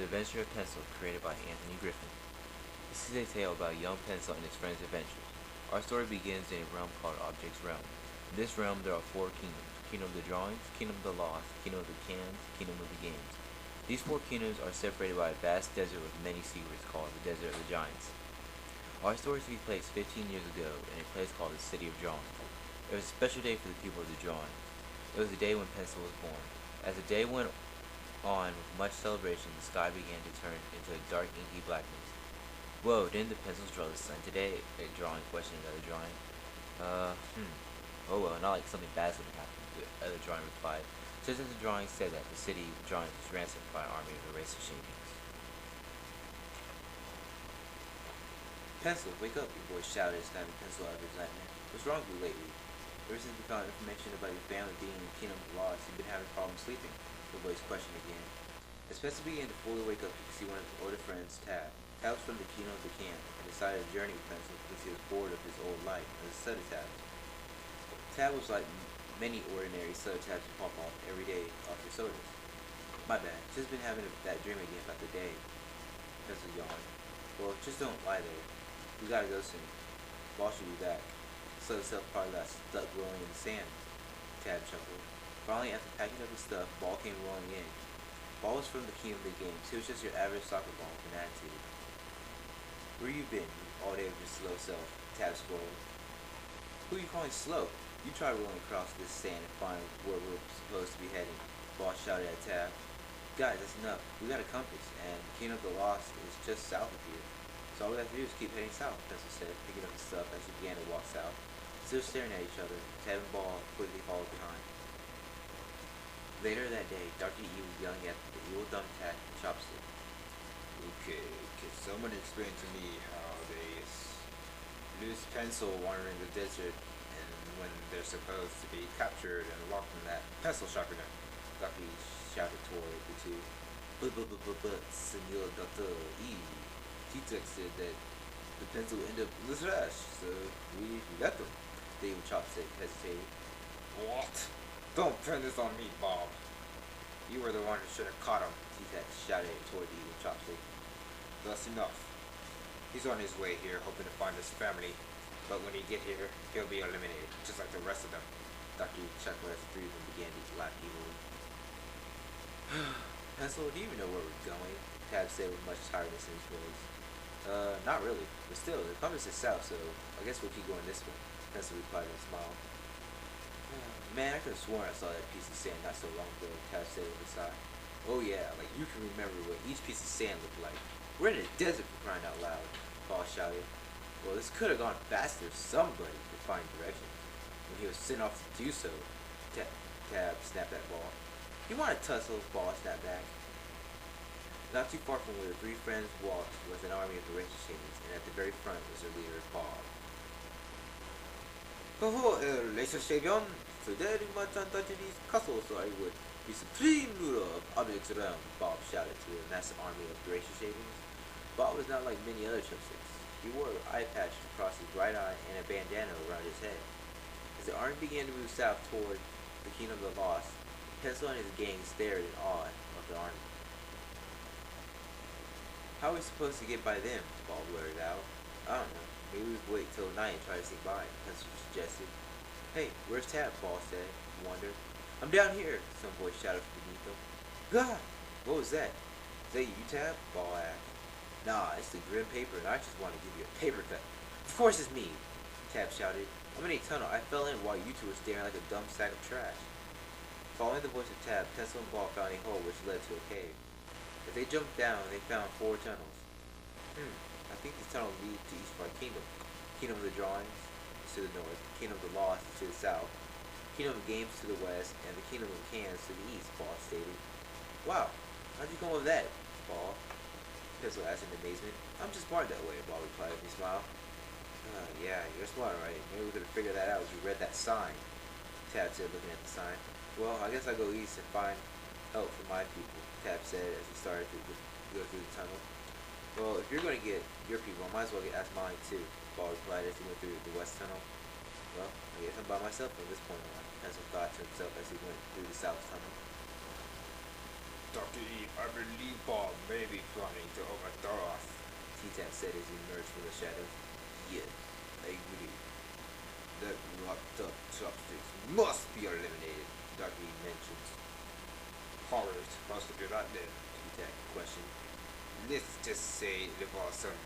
The Adventure of Pencil, created by Anthony Griffin. This is a tale about a young Pencil and his friends' adventures. Our story begins in a realm called Object's Realm. In this realm there are four kingdoms: Kingdom of the Drawings, Kingdom of the Lost, Kingdom of the Cans, Kingdom of the Games. These four kingdoms are separated by a vast desert with many secrets called the Desert of the Giants. Our story takes place 15 years ago in a place called the City of Drawings. It was a special day for the people of the Drawings. It was the day when Pencil was born. As the day went on with much celebration, the sky began to turn into a dark, inky blackness. Whoa, didn't the pencils draw the sun today? A drawing questioned another drawing. Oh well, not like something bad's gonna happen, the other drawing replied. Just as the drawing said that, the city of drawings was ransacked by an army of eraser shavings. Pencil, wake up, your voice shouted, snapping Pencil out of his nightmare. What's wrong with you lately? Ever since we found information about your family being in the Kingdom of the Lost, you've been having problems sleeping, the voice questioned again. As Pencil began to fully wake up, he could see one of his older friends, Tab. Tab was from the Kingdom of the Can, and decided to journey with Pencil because he was bored of his old life as a study tab. Tab was like many ordinary soda tabs you pop off every day off your sodas. My bad, just been having that dream again about the day. Pencil yawned. Well, just don't lie there. We gotta go soon. Boss should be back. Soda itself probably got stuck rolling in the sand. Tab chuckled. Finally, after packing up his stuff, Ball came rolling in. Ball was from the Kingdom of the Games. He was just your average soccer ball with an attitude. Where you been all day with your slow self? Tab scolded. Who are you calling slow? You try rolling across this sand and find where we're supposed to be heading. Ball shouted at Tab. Guys, that's enough. We got a compass, and the Kingdom of the Lost is just south of here. So all we have to do is keep heading south, Pencil said, picking up his stuff as he began to walk south. Still staring at each other, Tab and Ball quickly followed behind. Later that day, Dr. E was yelling at the evil thumbtack and chopstick. Okay, can someone explain to me how they lose Pencil wandering the desert and when they're supposed to be captured and locked in that pencil shotgun? Dr. E shouted toward the two. But, Senor Dr. E, T-Tex said that the pencil would end up in the trash, so we let them. The evil chopstick hesitated. What? Don't turn this on me, Bob. You were the one who should have caught him. T-Tex shouted toward the evil chopstick. That's enough. He's on his way here, hoping to find his family. But when he get here, he'll be eliminated, just like the rest of them. Dr. E chuckled as the three of them began to laugh evilly. Pencil, do you even know where we're going? Tab said with much tiredness in his voice. Not really. But still, the compass is south, so I guess we'll keep going this way. Pencil replied with a smile. Man, I could have sworn I saw that piece of sand not so long ago, Tab said with a sigh. Oh yeah, like you can remember what each piece of sand looked like. We're in a desert for crying out loud, Ball shouted. Well, this could have gone faster if somebody could find directions. When he was sent off to do so, Tab snapped at Ball. You want to tussle? Ball snapped back. Not too far from where the three friends walked was an army of eraser shavings, and at the very front was their leader, Bob. Oh, Laser Shavion! Today my Tantachini's castle, so I would be supreme ruler of Object's Realm, Bob shouted to a massive army of eraser shavings. Bob was not like many other chopsticks. He wore an eye patch across his right eye and a bandana around his head. As the army began to move south toward the Kingdom of the Lost, Pencil and his gang stared in awe of the army. How are we supposed to get by them? Bob blurted out. I don't know. Maybe we wait till night and try to sneak by, Pencil suggested. Hey, where's Tab? Ball said, wondered. I'm down here, some voice shouted from beneath them. God! What was that? Is that you, Tab? Ball asked. Nah, it's the grim paper, and I just want to give you a paper cut. Of course it's me, Tab shouted. I'm in a tunnel. I fell in while you two were staring like a dumb sack of trash. Following the voice of Tab, Pencil and Ball found a hole which led to a cave. As they jumped down, they found 4 tunnels. I think these tunnels lead to each of our kingdom. Kingdom of the Drawings is to the north, Kingdom of the Lost is to the south, Kingdom of Games to the west, and the Kingdom of Cans to the east, Ball stated. Wow, how'd you come up with that, Ball? Pencil asked in amazement. I'm just born that way, Ball replied with a smile. Yeah, you're smart, right? Maybe we could have figured that out as you read that sign, Tab said, looking at the sign. Well, I guess I'll go east and find help for my people, Tab said as he started to go through the tunnel. Well, if you're going to get your people, I might as well ask mine too, Ball replied as he went through the west tunnel. Well, I guess I'm by myself from this point on, Pencil thought to himself as he went through the south tunnel. Dr. E, I believe Bob may be T-Tac said as he emerged from the shadows. Yeah, I agree. That locked up chopsticks must be eliminated, Dr. E mentioned. Horrors must be that then, T-Tac questioned. let's just say it involves some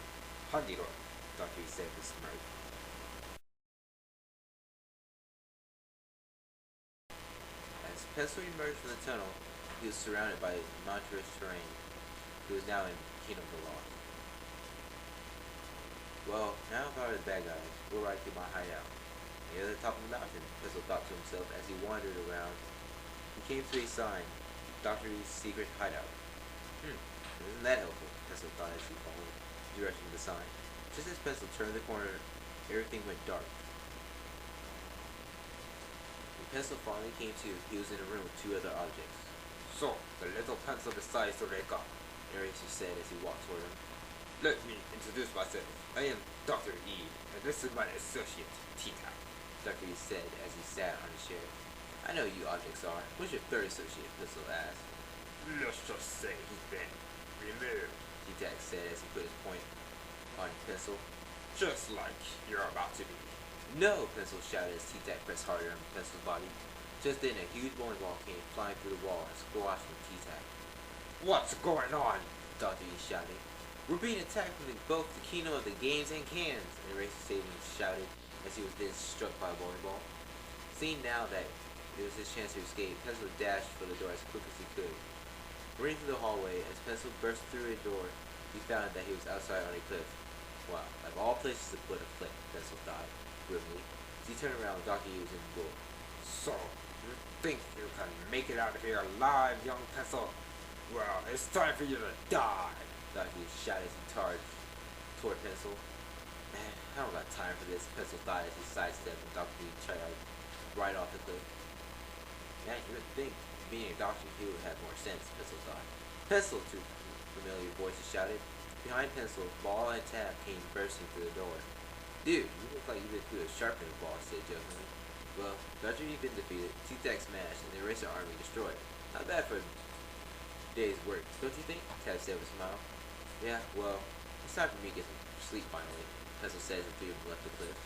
honeydew, Dr. E said with a smirk. As Pencil emerged from the tunnel, he was surrounded by mountainous terrain. He was now in Kingdom of the Lost. Well, now if I were the bad guys, where would I keep my hideout? Near the top of the mountain, Pencil thought to himself as he wandered around. He came to a sign, Dr. E's secret hideout. Isn't that helpful? Pencil thought as he followed the direction of the sign. Just as Pencil turned the corner, everything went dark. When Pencil finally came to, he was in a room with two other objects. So, the little pencil decides to wake up. Eraser said as he walked toward him. Let me introduce myself. I am Dr. E, and this is my associate, T-Tac. Dr. E said as he sat on his chair. I know who you objects are. Who's your third associate? Pencil asked. Let's just say he's been removed. T-Tac said as he put his point on Pencil. Just like you're about to be. No! Pencil shouted as T-Tac pressed harder on Pencil's body. Just then, a huge bowling ball came flying through the wall and squashed from T-Tac. What's going on? Dr. E shouted. We're being attacked from both the kingdom of the games and cans, Eraser Savings shouted as he was then struck by a bowling ball. Seeing now that it was his chance to escape, Pencil dashed for the door as quick as he could. Running through the hallway, as Pencil burst through a door, he found that he was outside on a cliff. Wow, of all places to put a cliff, Pencil thought, grimly. As he turned around, Dr. E was in the door. So, you think you can make it out of here alive, young Pencil? Well, it's time for you to die. Dr. E shouted as he charged toward Pencil. Man, I don't got time for this, Pencil thought as he sidestepped and Dr. E tried right off the cliff. Man, you would think being a doctor he would have more sense, Pencil thought. Pencil, two familiar voices shouted. Behind Pencil, Ball and Tab came bursting through the door. Dude, you look like you've been through a sharpening, Ball said jokingly. Well, Dr. E's been defeated, T-Tac smashed, and the Eraser army destroyed. Not bad for a day's work, don't you think? Tab said with a smile. Yeah, well, it's time for me to get some sleep finally, Pencil said as the three of them left the cliff.